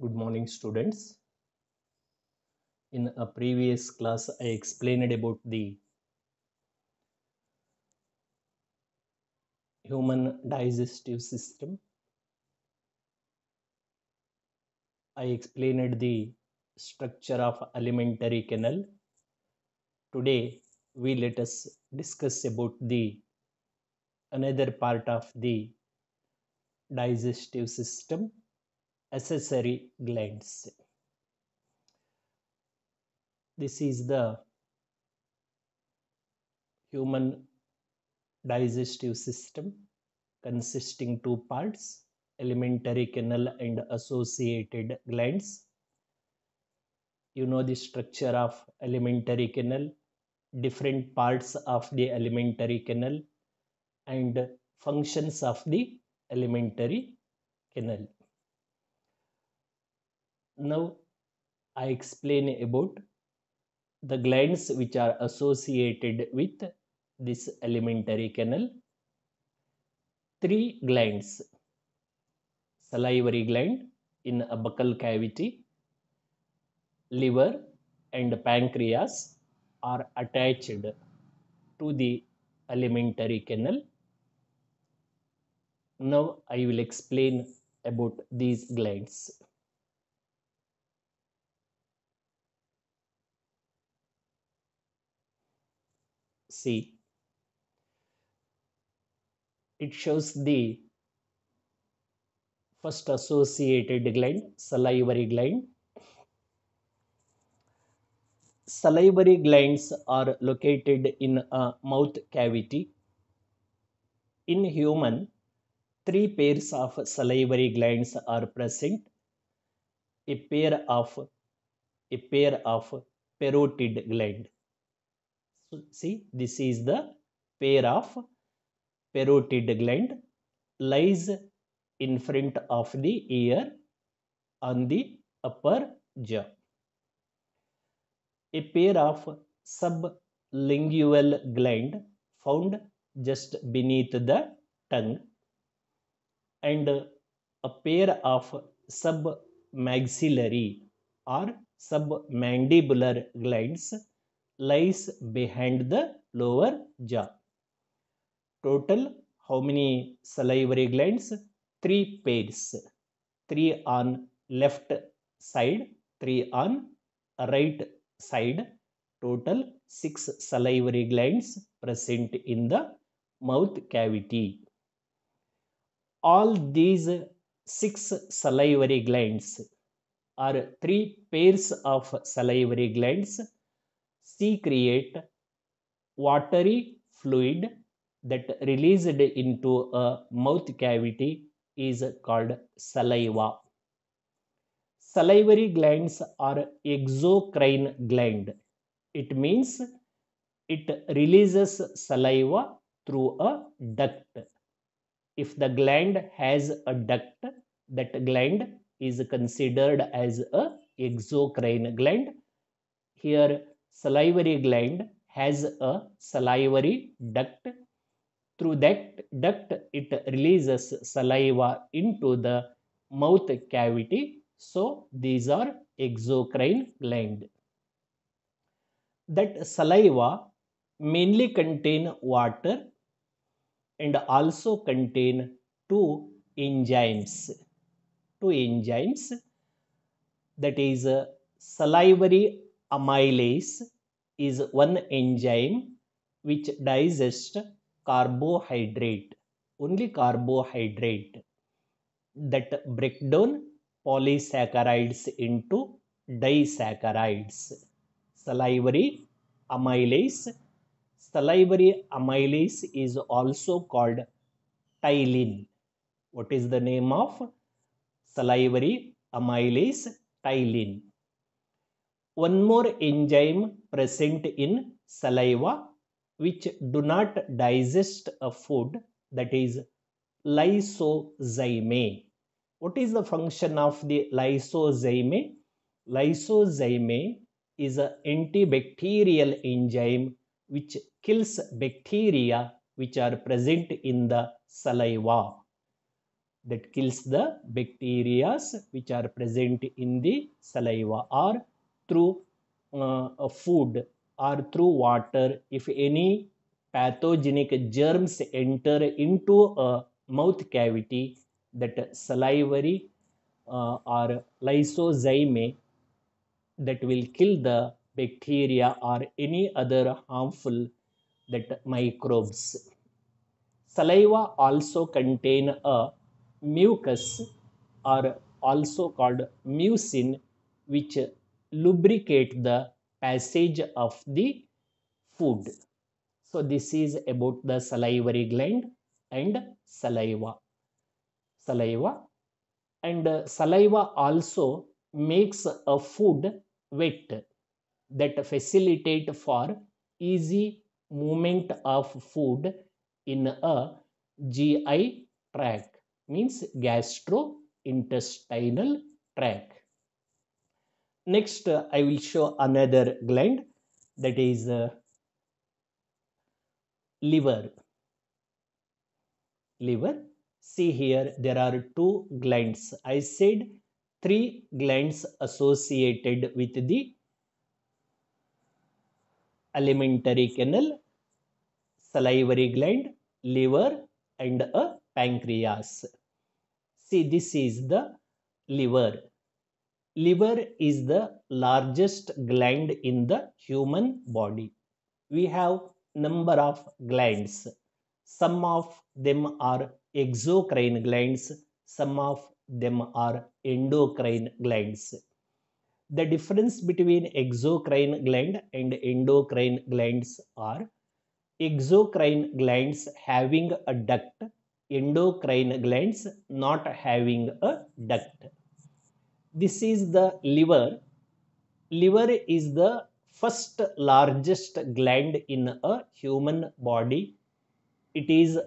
Good morning, students. In a previous class, I explained about the human digestive system. I explained the structure of alimentary canal. Today, we let us discuss about the another part of the digestive system, accessory glands. This is the human digestive system consisting two parts, alimentary canal and associated glands. You know the structure of alimentary canal, different parts of the alimentary canal, and functions of the alimentary canal. Now I explain about the glands which are associated with this alimentary canal. Three glands: salivary gland in a buccal cavity, liver and pancreas are attached to the alimentary canal. Now I will explain about these glands. See, it shows the first associated gland, salivary gland. Salivary glands are located in a mouth cavity. In human, three pairs of salivary glands are present. A pair of parotid gland. So, see, this is the pair of parotid gland lies in front of the ear on the upper jaw. A pair of sublingual gland found just beneath the tongue, and a pair of submaxillary or submandibular glands lies behind the lower jaw. Total, how many salivary glands? Three pairs. Three on left side, three on right side. Total 6 salivary glands present in the mouth cavity. All these 6 salivary glands or three pairs of salivary glands secrete watery fluid that released into a mouth cavity is called saliva. Salivary glands are exocrine gland. It means it releases saliva through a duct. If the gland has a duct, that gland is considered as a exocrine gland. Here, salivary gland has a salivary duct. Through that duct, it releases saliva into the mouth cavity. So, these are exocrine gland. That saliva mainly contain water and also contain two enzymes. That is salivary amylase is one enzyme which digests carbohydrate, only carbohydrate, that break down polysaccharides into disaccharides. Salivary amylase. Salivary amylase is also called ptyalin. What is the name of salivary amylase? Ptyalin. One more enzyme present in saliva which do not digest a food, that is lysozyme. What is the function of the lysozyme? Lysozyme is an antibacterial enzyme which kills bacteria which are present in the saliva. that kills the bacteria which are present in the saliva, or through food or through water. If any pathogenic germs enter into a mouth cavity, that salivary or lysozyme that will kill the bacteria or any other harmful that microbes. Saliva also contain a mucus, or also called mucin, which lubricate the passage of the food. So this is about the salivary gland and saliva. Saliva and saliva also makes a food wet, that facilitate for easy movement of food in a GI tract, means gastrointestinal tract. Next, I will show another gland, that is liver. Liver. See here, there are two glands. I said three glands associated with the alimentary canal: salivary gland, liver, and a pancreas. See, this is the liver. Liver is the largest gland in the human body. We have number of glands. Some of them are exocrine glands, some of them are endocrine glands. The difference between exocrine gland and endocrine glands are: exocrine glands having a duct, endocrine glands not having a duct. This is the liver. Liver is the first largest gland in a human body. It is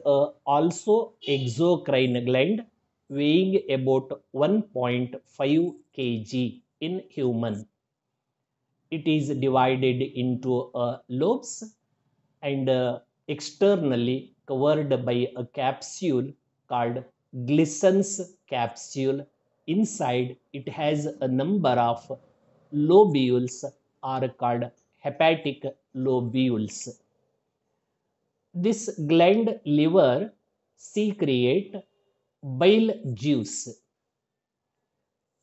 also exocrine gland, weighing about 1.5 kg in human. It is divided into lobes and externally covered by a capsule called Glisson's capsule. Inside, it has a number of lobules, are called hepatic lobules. This gland, liver, secrete bile juice.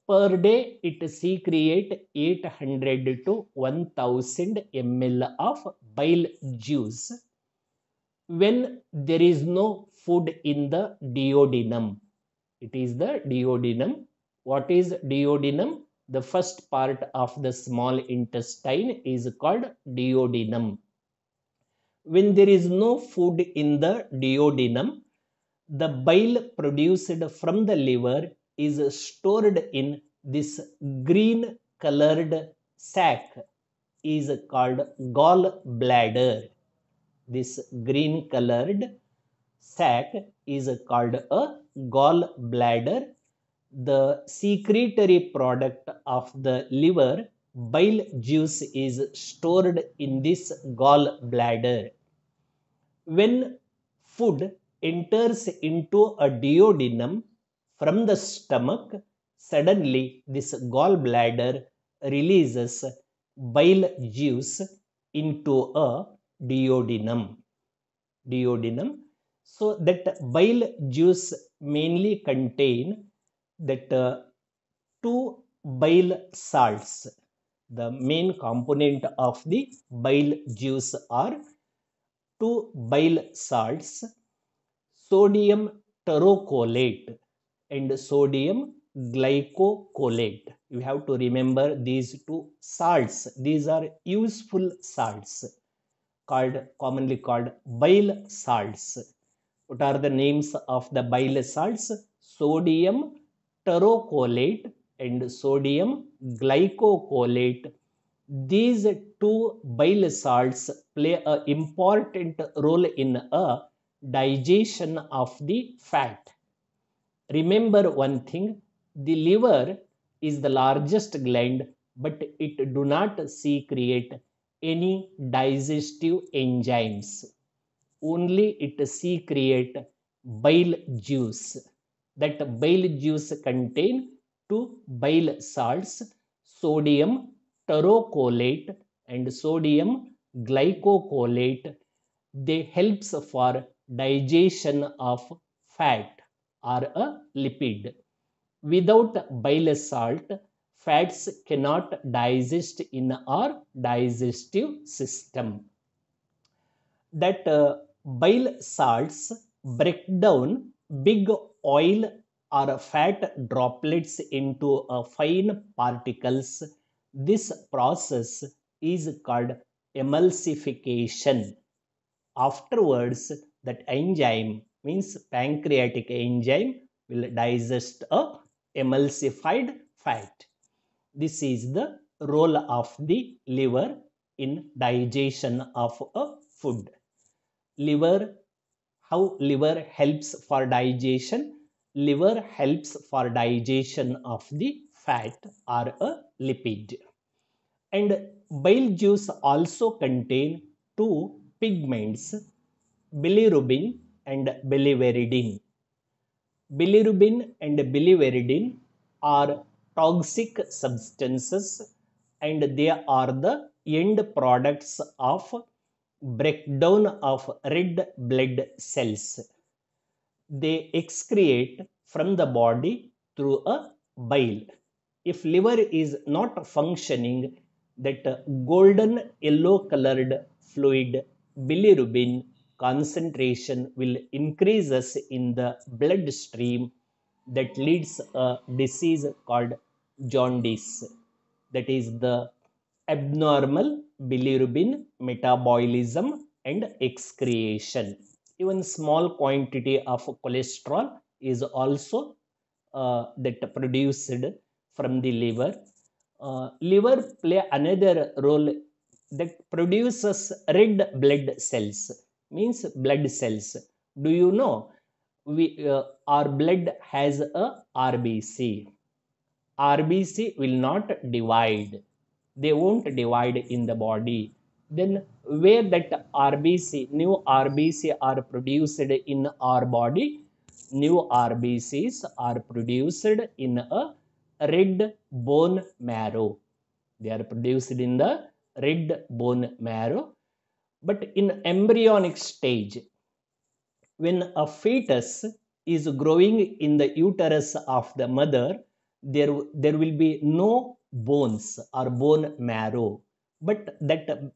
Per day, it secrete 800 to 1000 ml of bile juice when there is no food in the duodenum. It is the duodenum. What is duodenum? The first part of the small intestine is called duodenum. When there is no food in the duodenum, the bile produced from the liver is stored in this green colored sac, is called gallbladder. This green colored sac is called a gallbladder. The secretory product of the liver, bile juice, is stored in this gallbladder. When food enters into a duodenum from the stomach, suddenly this gallbladder releases bile juice into a duodenum. So that bile juice mainly contain that two bile salts. The main component of the bile juice are two bile salts: sodium terocholate and sodium glycocolate. You have to remember these two salts. These are useful salts, commonly called bile salts. What are the names of the bile salts? Sodium terocholate and sodium glycocolate. These two bile salts play an important role in a digestion of the fat. Remember one thing: the liver is the largest gland, but it do not secrete any digestive enzymes. Only it secrete bile juice. That bile juice contain two bile salts, sodium taurocolate and sodium glycocolate. They helps for digestion of fat or a lipid. Without bile salt, fats cannot digest in our digestive system. That bile salts break down big oil or fat droplets into fine particles. This process is called emulsification. Afterwards, that enzyme, means pancreatic enzyme, will digest a emulsified fat. This is the role of the liver in digestion of a food. Liver, how liver helps for digestion? Liver helps for digestion of the fat or a lipid. And bile juice also contain two pigments, bilirubin and biliveridin. Bilirubin and biliveridin are toxic substances, and they are the end products of breakdown of red blood cells. They excrete from the body through a bile. If liver is not functioning, that golden yellow colored fluid bilirubin concentration will increases in the bloodstream, that leads a disease called jaundice. That is the abnormal bilirubin metabolism and excretion. Even small quantity of cholesterol is also that produced from the liver. Liver play another role, that produces red blood cells, means blood cells. Do you know, we our blood has a rbc. RBC will not divide. They won't divide in the body. Then where that RBC, new RBC are produced in our body? New RBCs are produced in a red bone marrow. They are produced in the red bone marrow. But in embryonic stage, when a fetus is growing in the uterus of the mother, there will be no bones or bone marrow, but that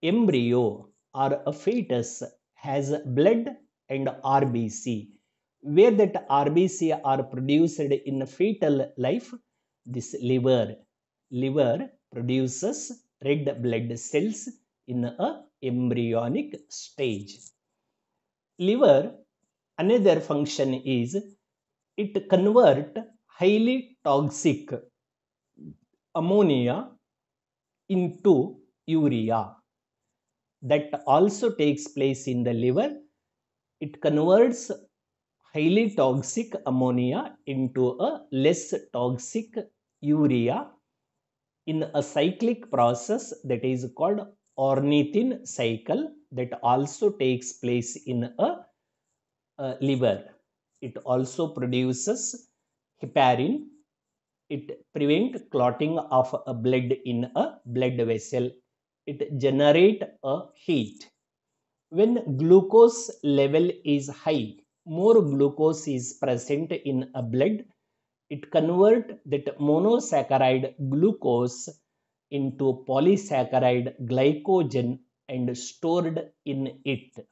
embryo or a fetus has blood and RBC. Where that RBC are produced in fetal life? This liver produces red blood cells in a embryonic stage. Liver, another function is, it convert highly toxic ammonia into urea. That also takes place in the liver. It converts highly toxic ammonia into a less toxic urea in a cyclic process that is called ornithine cycle, that also takes place in a liver. It also produces heparin. It prevent clotting of a blood in a blood vessel. It generate a heat. When glucose level is high, more glucose is present in a blood, it convert that monosaccharide glucose into polysaccharide glycogen and stored in it.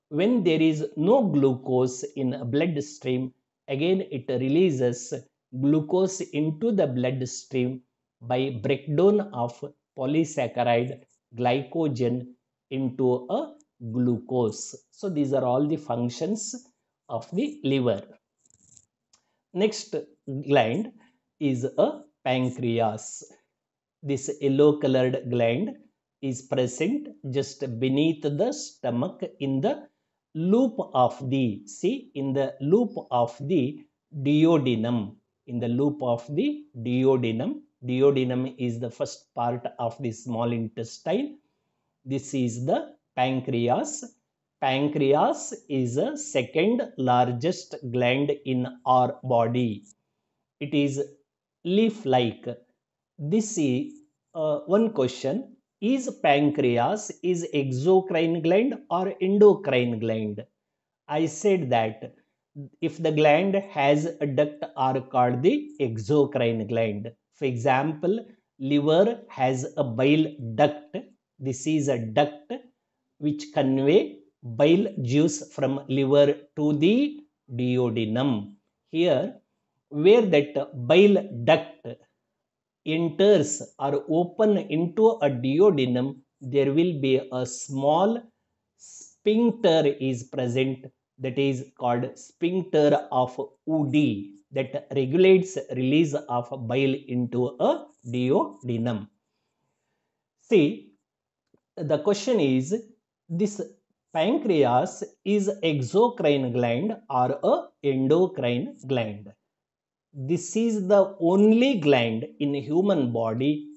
When there is no glucose in a bloodstream, again it releases glucose into the bloodstream by breakdown of polysaccharide glycogen into a glucose. So these are all the functions of the liver. Next gland is a pancreas. This yellow colored gland is present just beneath the stomach in the loop of the, see, in the loop of the duodenum. In the loop of the duodenum. Duodenum is the first part of the small intestine. This is the pancreas. Pancreas is the second largest gland in our body. It is leaf-like. This is one question. Is pancreas is exocrine gland or endocrine gland? I said that if the gland has a duct are called the exocrine gland. For example, liver has a bile duct. This is a duct which convey bile juice from liver to the duodenum. Here, where that bile duct enters or open into a duodenum, there will be a small sphincter is present, that is called sphincter of Woody, that regulates release of bile into a duodenum. See, the question is, this pancreas is exocrine gland or a endocrine gland? This is the only gland in human body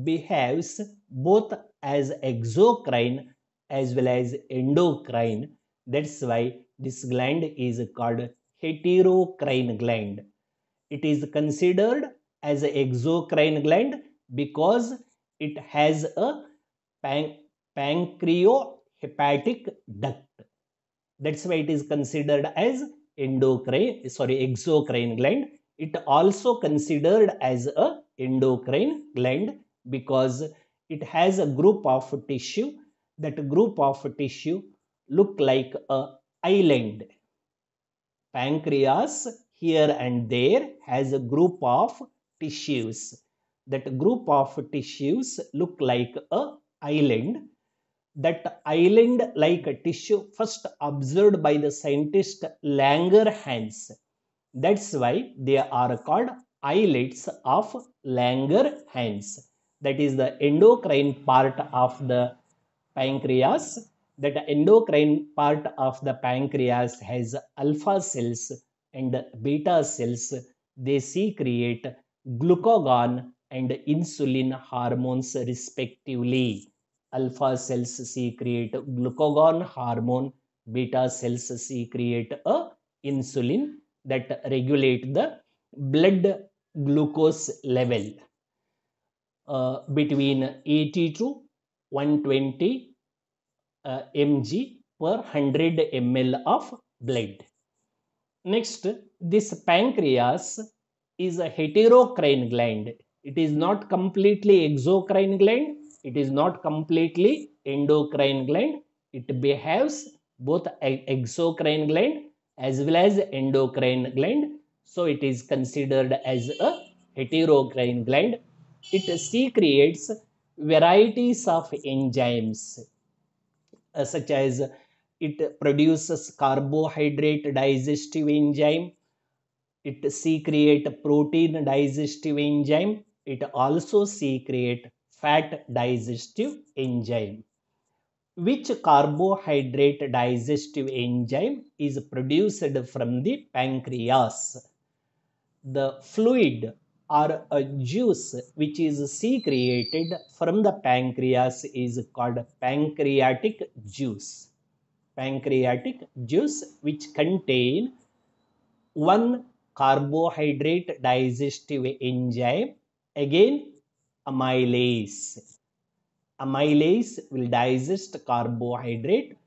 behaves both as exocrine as well as endocrine. That's why this gland is called heterocrine gland. It is considered as an exocrine gland because it has a pancreohepatic duct. That's why it is considered as exocrine gland. It also considered as a endocrine gland because it has a group of tissue. That group of tissue look like a island. Pancreas here and there has a group of tissues. That group of tissues look like a island. That island like tissue first observed by the scientist Langerhans. That's why they are called islets of Langerhans. That is the endocrine part of the pancreas. That endocrine part of the pancreas has alpha cells and beta cells. They secrete glucagon and insulin hormones respectively. Alpha cells secrete glucagon hormone, beta cells secrete a insulin that regulate the blood glucose level between 80 to 120 mg per 100 ml of blood. Next, this pancreas is a heterocrine gland. It is not completely exocrine gland. It is not completely endocrine gland. It behaves both exocrine gland as well as endocrine gland. So it is considered as a heterocrine gland. It secretes varieties of enzymes such as it produces carbohydrate digestive enzyme, it secrete protein digestive enzyme, it also secrete fat digestive enzyme. Which carbohydrate digestive enzyme is produced from the pancreas? The fluid or a juice which is secreted from the pancreas is called pancreatic juice. Pancreatic juice which contain one carbohydrate digestive enzyme, again amylase. Amylase will digest carbohydrate.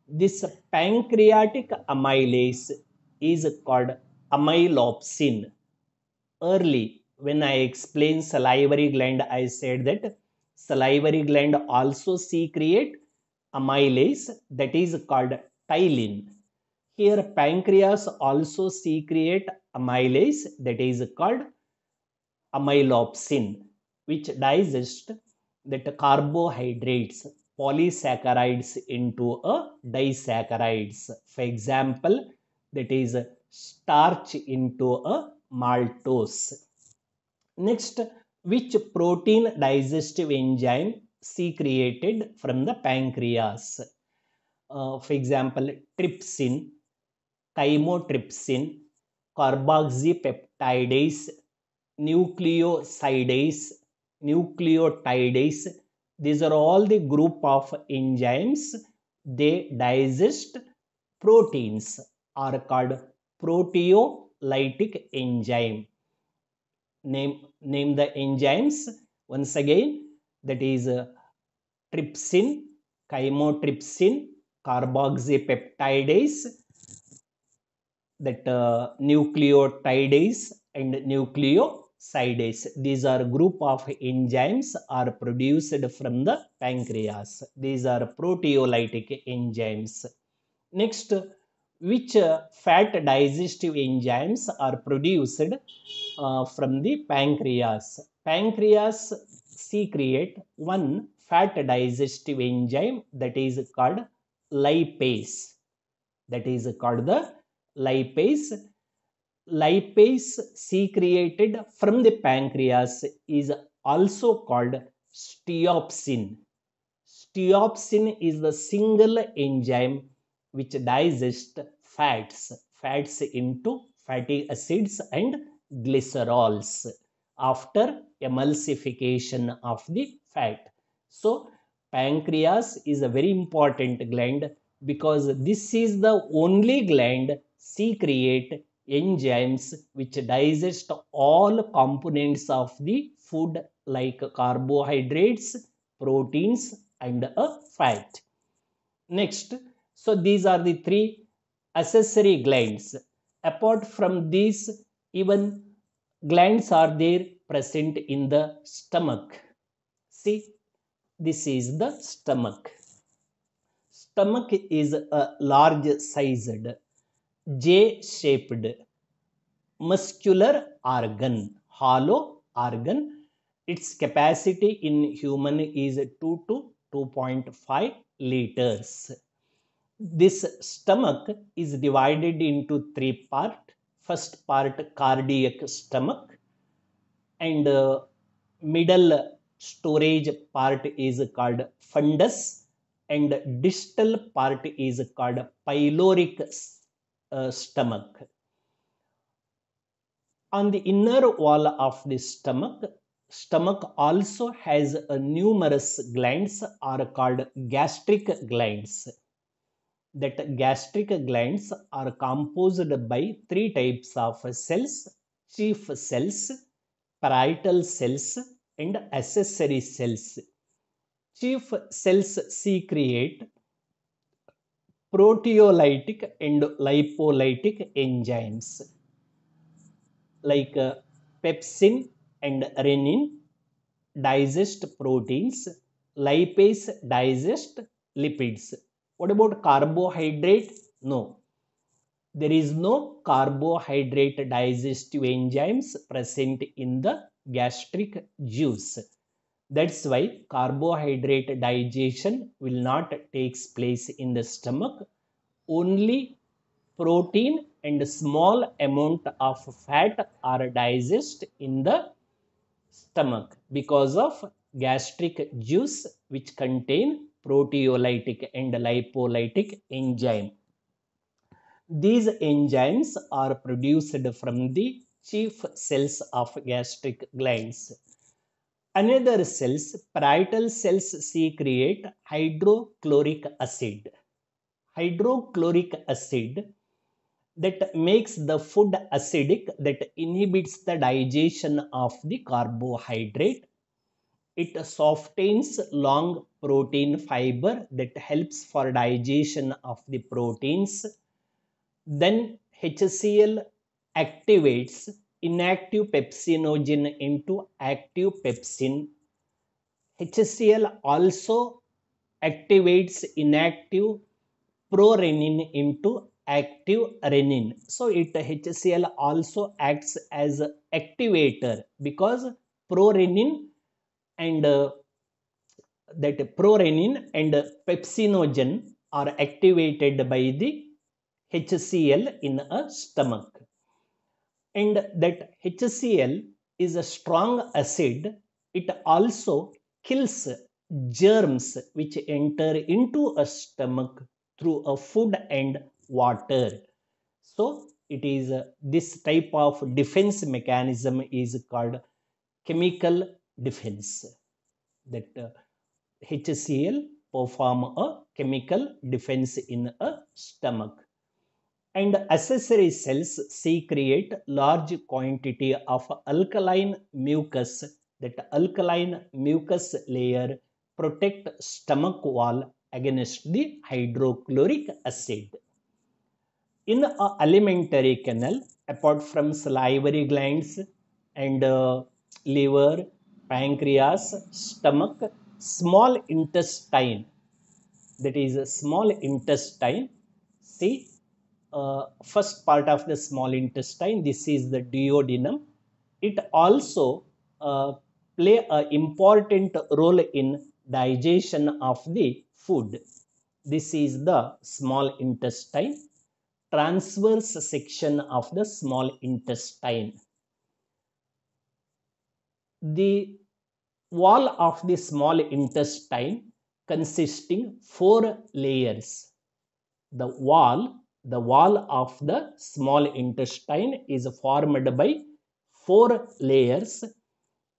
This pancreatic amylase is called amylopsin. Early, when I explained salivary gland, I said that salivary gland also secrete amylase, that is called ptyalin. Here pancreas also secrete amylase, that is called amylopsin, which digest that carbohydrates, polysaccharides into a disaccharides. For example, that is starch into a maltose. Next, which protein digestive enzyme secreted from the pancreas? For example, trypsin, chymotrypsin, carboxypeptidase, nucleosidase, nucleotidase. These are all the group of enzymes they digest proteins are called proteolytic enzyme. Name the enzymes once again. That is trypsin, chymotrypsin, carboxypeptidase, that nucleotidase and nucleosidase. These are group of enzymes are produced from the pancreas. These are proteolytic enzymes. Next, which fat digestive enzymes are produced from the pancreas? Pancreas secrete one fat digestive enzyme that is called lipase. That is called the lipase. Lipase secreted from the pancreas is also called steopsin. Steopsin is the single enzyme which digests fats into fatty acids and glycerols after emulsification of the fat. So, pancreas is a very important gland because this is the only gland secrete enzymes which digest all components of the food like carbohydrates, proteins, and a fat. Next, so these are the three accessory glands. Apart from these, even glands are there present in the stomach. See, this is the stomach. Stomach is a large sized, J shaped muscular organ, hollow organ. Its capacity in human is 2 to 2.5 liters. This stomach is divided into three parts. First part, cardiac stomach, and middle storage part is called fundus, and distal part is called pyloric stomach. On the inner wall of the stomach also has numerous glands are called gastric glands. That gastric glands are composed by three types of cells: chief cells, parietal cells, and accessory cells. Chief cells secrete proteolytic and lipolytic enzymes like pepsin and renin digest proteins, lipase digest lipids. What about carbohydrate? No, there is no carbohydrate digestive enzymes present in the gastric juice. That's why carbohydrate digestion will not takes place in the stomach. Only protein and small amount of fat are digested in the stomach because of gastric juice which contain proteolytic and lipolytic enzyme. These enzymes are produced from the chief cells of gastric glands. Another cells, parietal cells, secrete hydrochloric acid. Hydrochloric acid that makes the food acidic, that inhibits the digestion of the carbohydrate. It softens long protein fiber that helps for digestion of the proteins. Then HCl activates inactive pepsinogen into active pepsin. HCl also activates inactive prorenin into active renin. So HCl also acts as activator because prorenin and that prorenin and pepsinogen are activated by the HCl in a stomach. And that HCl is a strong acid. It also kills germs which enter into a stomach through a food and water. So it is this type of defense mechanism is called chemical defense. That HCl perform a chemical defense in a stomach. And accessory cells secrete large quantity of alkaline mucus. That alkaline mucus layer protect stomach wall against the hydrochloric acid. In a alimentary canal, apart from salivary glands and liver, pancreas, stomach, small intestine, that is a small intestine, see, first part of the small intestine, this is the duodenum. It also play an important role in digestion of the food. This is the small intestine, transverse section of the small intestine. The wall of the small intestine consisting 4 layers. The wall of the small intestine is formed by 4 layers.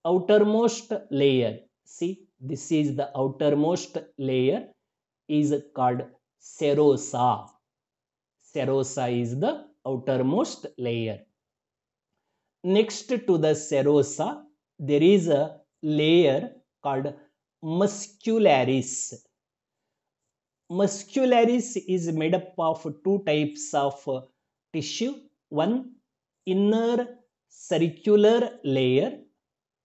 Outermost layer, see, this is the outermost layer, is called serosa. Serosa is the outermost layer. Next to the serosa, there is a layer called muscularis. Muscularis is made up of 2 types of tissue. One, inner circular layer,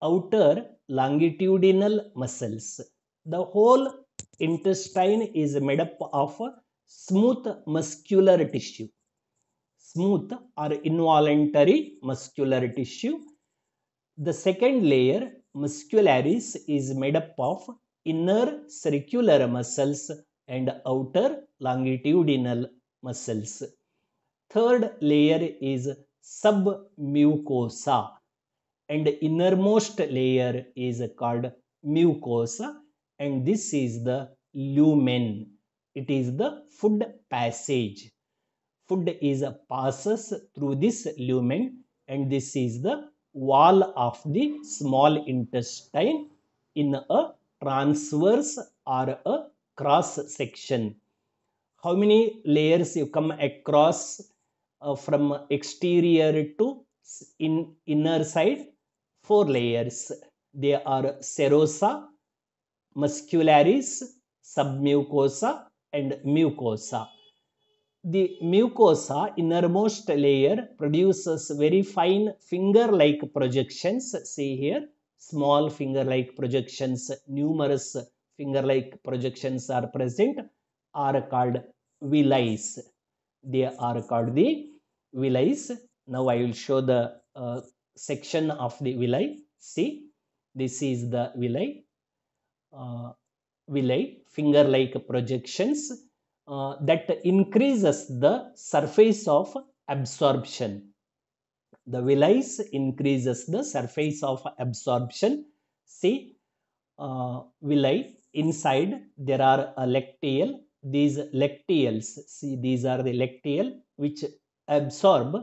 outer longitudinal muscles. The whole intestine is made up of smooth muscular tissue. Smooth or involuntary muscular tissue. The second layer, muscularis, is made up of inner circular muscles and outer longitudinal muscles. Third layer is submucosa, and innermost layer is called mucosa, and this is the lumen. It is the food passage. Food is passes through this lumen, and this is the wall of the small intestine in a transverse or a cross section. How many layers you come across from exterior to inner side? 4 layers. They are serosa, muscularis, submucosa, and mucosa. The mucosa, innermost layer, produces very fine finger-like projections. See here, small finger-like projections, numerous finger-like projections are present, are called villi. They are called the villi. Now I will show the section of the villi. See, this is the villi. Villi, finger-like projections that increases the surface of absorption. The villi increases the surface of absorption. See, villi, inside there are a lacteal. These lacteals, see, these are the lacteal which absorb,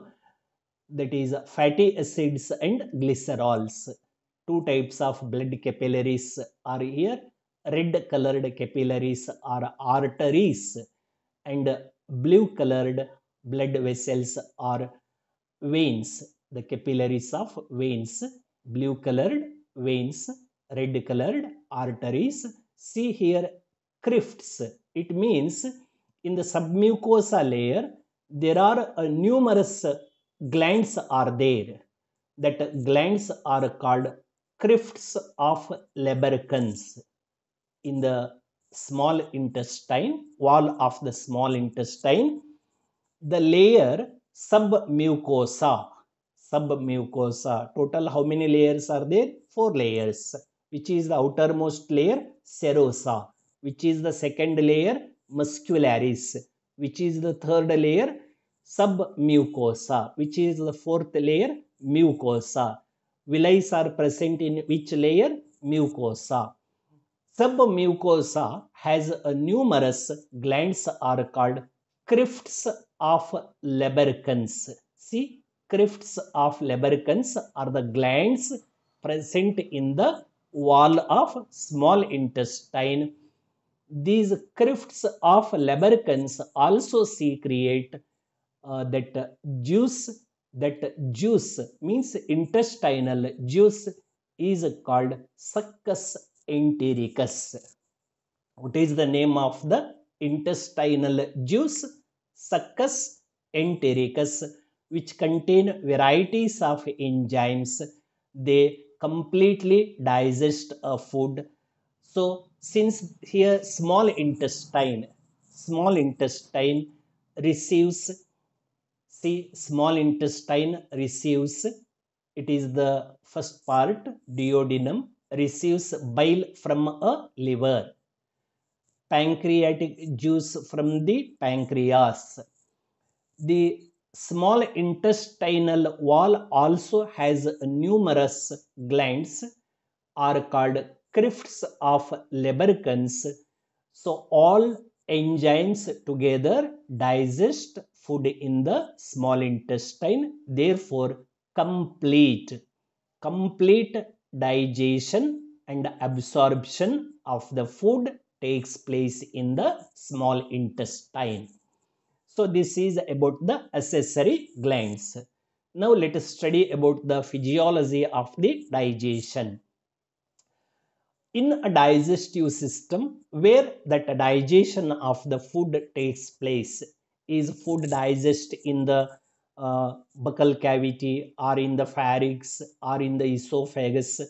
that is fatty acids and glycerols. 2 types of blood capillaries are here. Red colored capillaries are arteries, and blue colored blood vessels are veins. The capillaries of veins, blue colored veins, red colored arteries. See here, crifts. It means in the submucosa layer there are numerous glands are there. That glands are called crifts of Leberkens. In the small intestine, wall of the small intestine, the layer submucosa. Submucosa. Total how many layers are there? 4 layers. Which is the outermost layer? Serosa. Which is the second layer? Muscularis. Which is the third layer? Submucosa. Which is the fourth layer? Mucosa. Villi are present in which layer? Mucosa. Submucosa has a numerous glands are called crifts of Leberkens. See, crifts of Leberkens are the glands present in the wall of small intestine. These crifts of lubricants also secrete that juice. That juice means intestinal juice is called succus entericus. What is the name of the intestinal juice? Succus entericus, which contain varieties of enzymes. They completely digest a food. So, since here small intestine receives, see, small intestine receives, it is the first part, duodenum, receives bile from a liver, pancreatic juice from the pancreas. The small intestinal wall also has numerous glands are called crifts of lubricants. So all enzymes together digest food in the small intestine. Therefore, complete digestion and absorption of the food takes place in the small intestine. So this is about the accessory glands. Now let us study about the physiology of the digestion. In a digestive system where that digestion of the food takes place, is food digest in the buccal cavity or in the pharynx or in the esophagus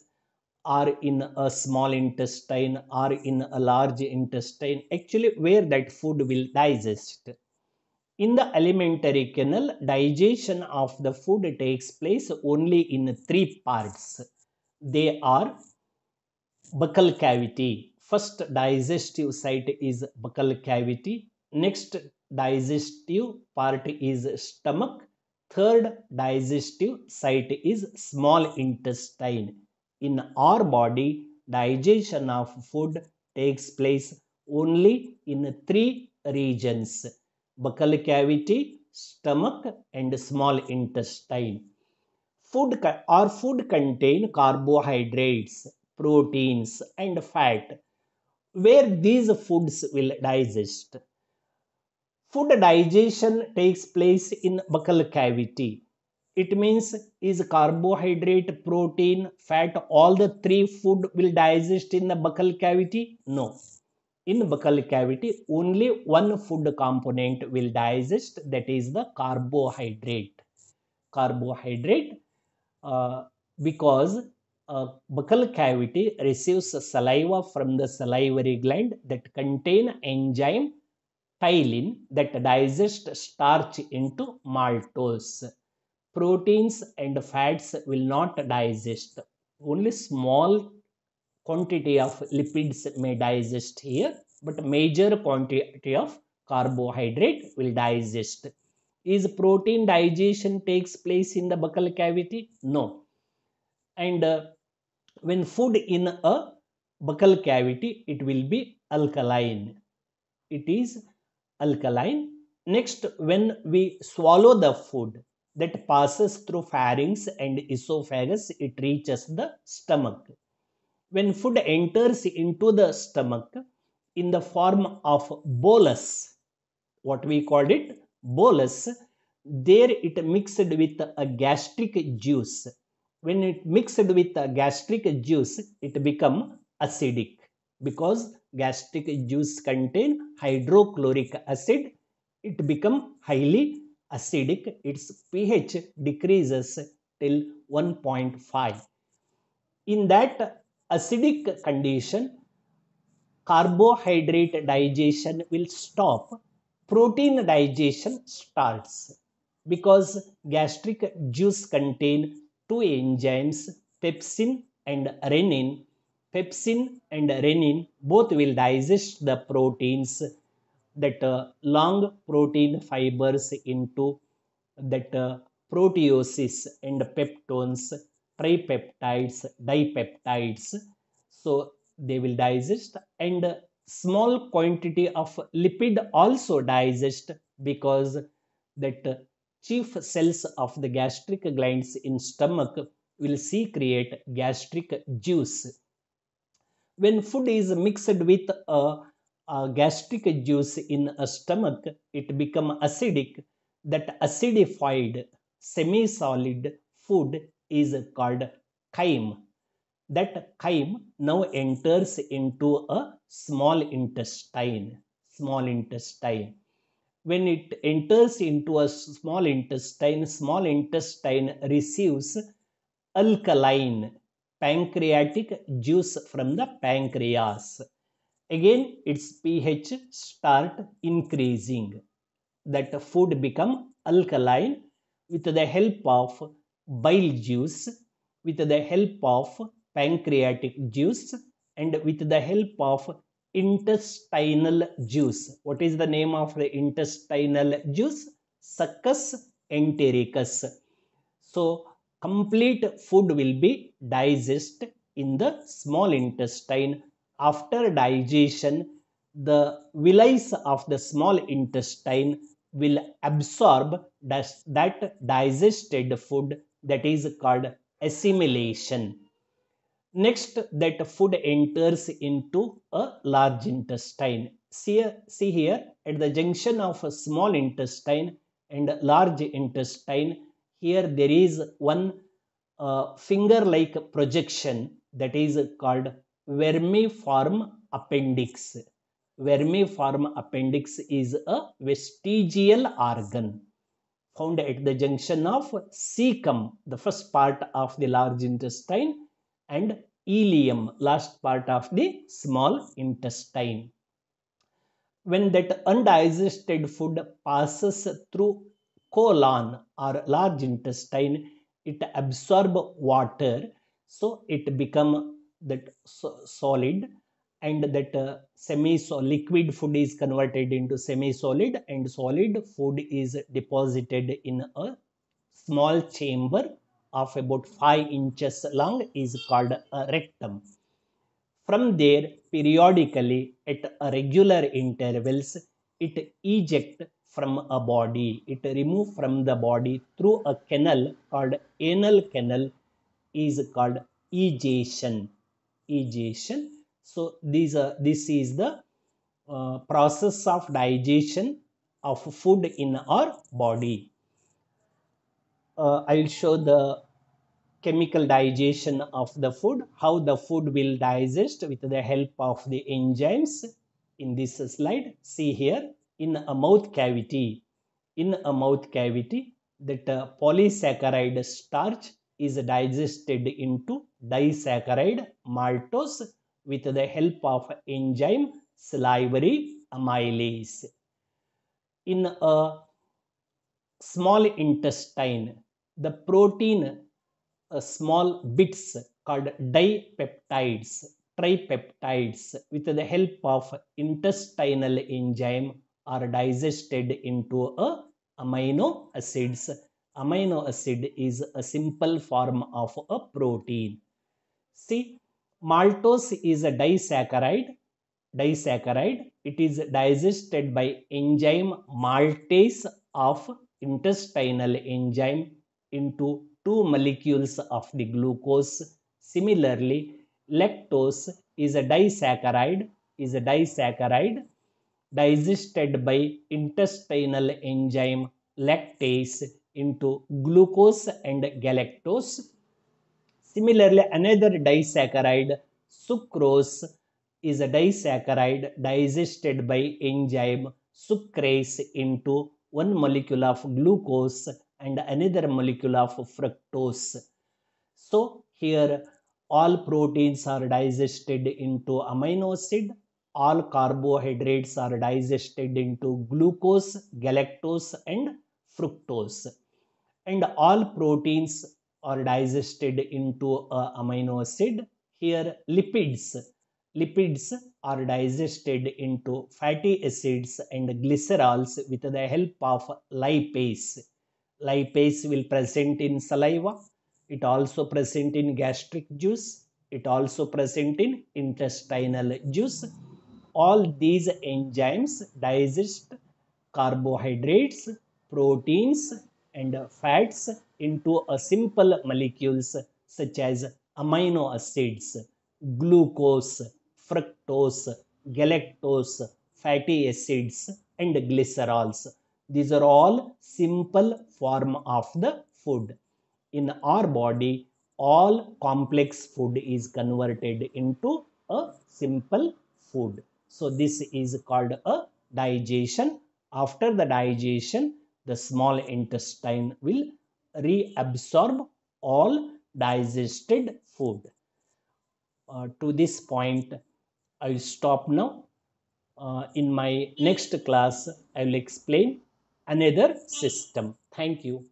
or in a small intestine or in a large intestine, actually where that food will digest. In the alimentary canal, digestion of the food takes place only in three parts. They are buccal cavity. First digestive site is buccal cavity. Next digestive part is stomach. Third digestive site is small intestine. In our body, digestion of food takes place only in three regions: buccal cavity, stomach, and small intestine. Food contain carbohydrates, proteins, and fat. Where these foods will digest? Food digestion takes place in buccal cavity. It means is carbohydrate, protein, fat, all the three food will digest in the buccal cavity? No. In buccal cavity, only one food component will digest, that is the carbohydrate. Carbohydrate, uh, because buccal cavity receives saliva from the salivary gland that contain enzyme ptyalin that digest starch into maltose. Proteins and fats will not digest. Only small quantity of lipids may digest here, but major quantity of carbohydrate will digest. Is protein digestion takes place in the buccal cavity? No. And when food in a buccal cavity, it will be alkaline. It is alkaline. Next, when we swallow the food that passes through pharynx and esophagus, it reaches the stomach. When food enters into the stomach in the form of bolus, what we called it bolus, there it mixed with a gastric juice. When it mixed with a gastric juice, it become acidic, because gastric juice contain hydrochloric acid. It become highly acidic. Its pH decreases till 1.5. In that acidic condition, carbohydrate digestion will stop, protein digestion starts, because gastric juice contain two enzymes, pepsin and renin. Pepsin and renin both will digest the proteins, that long protein fibers into that proteoses and peptones, tripeptides, dipeptides. So they will digest, and small quantity of lipid also digest, because that chief cells of the gastric glands in stomach will secrete gastric juice. When food is mixed with gastric juice in a stomach, it become acidic. That acidified semi-solid food is called chyme. That chyme now enters into a small intestine. Small intestine. When it enters into a small intestine receives alkaline pancreatic juice from the pancreas. Again, its pH start increasing. That food become alkaline with the help of bile juice, with the help of pancreatic juice, and with the help of intestinal juice. What is the name of the intestinal juice? Succus entericus. So complete food will be digested in the small intestine. After digestion, the villi of the small intestine will absorb that digested food, that is called assimilation. Next, that food enters into a large intestine. See here at the junction of a small intestine and large intestine, here there is one finger-like projection that is called vermiform appendix. Vermiform appendix is a vestigial organ found at the junction of cecum, the first part of the large intestine, and ileum, last part of the small intestine. When that undigested food passes through colon or large intestine, it absorb water, so it become that solid, and that semi-liquid food is converted into semi-solid, and solid food is deposited in a small chamber of about 5 inches long is called a rectum. From there, periodically at regular intervals, it eject from a body. It remove from the body through a canal called anal canal is called egestion. Egestion. So this is the process of digestion of food in our body. I'll show the chemical digestion of the food, how the food will digest with the help of the enzymes. In this slide, see here, in a mouth cavity, that polysaccharide starch is digested into disaccharide maltose with the help of enzyme salivary amylase. In a small intestine, the protein small bits called dipeptides, tripeptides, with the help of intestinal enzyme are digested into a amino acids. Amino acid is a simple form of a protein. See, maltose is a disaccharide. It is digested by enzyme maltase of intestinal enzyme into two molecules of the glucose. Similarly, lactose is a disaccharide digested by intestinal enzyme lactase into glucose and galactose. Similarly, another disaccharide, sucrose, is a disaccharide digested by enzyme sucrase into one molecule of glucose and another molecule of fructose. So here all proteins are digested into amino acid, all carbohydrates are digested into glucose, galactose and fructose, and all proteins are digested into amino acid. Here lipids are digested into fatty acids and glycerols with the help of lipase. Lipase will present in saliva. It also present in gastric juice. It also present in intestinal juice. All these enzymes digest carbohydrates, proteins, and fats into a simple molecules such as amino acids, glucose, fructose, galactose, fatty acids, and glycerols. These are all simple form of the food. In our body, all complex food is converted into a simple food. So this is called a digestion. After the digestion, the small intestine will reabsorb all digested food. To this point, I will stop now. In my next class, I will explain another system. Thank you.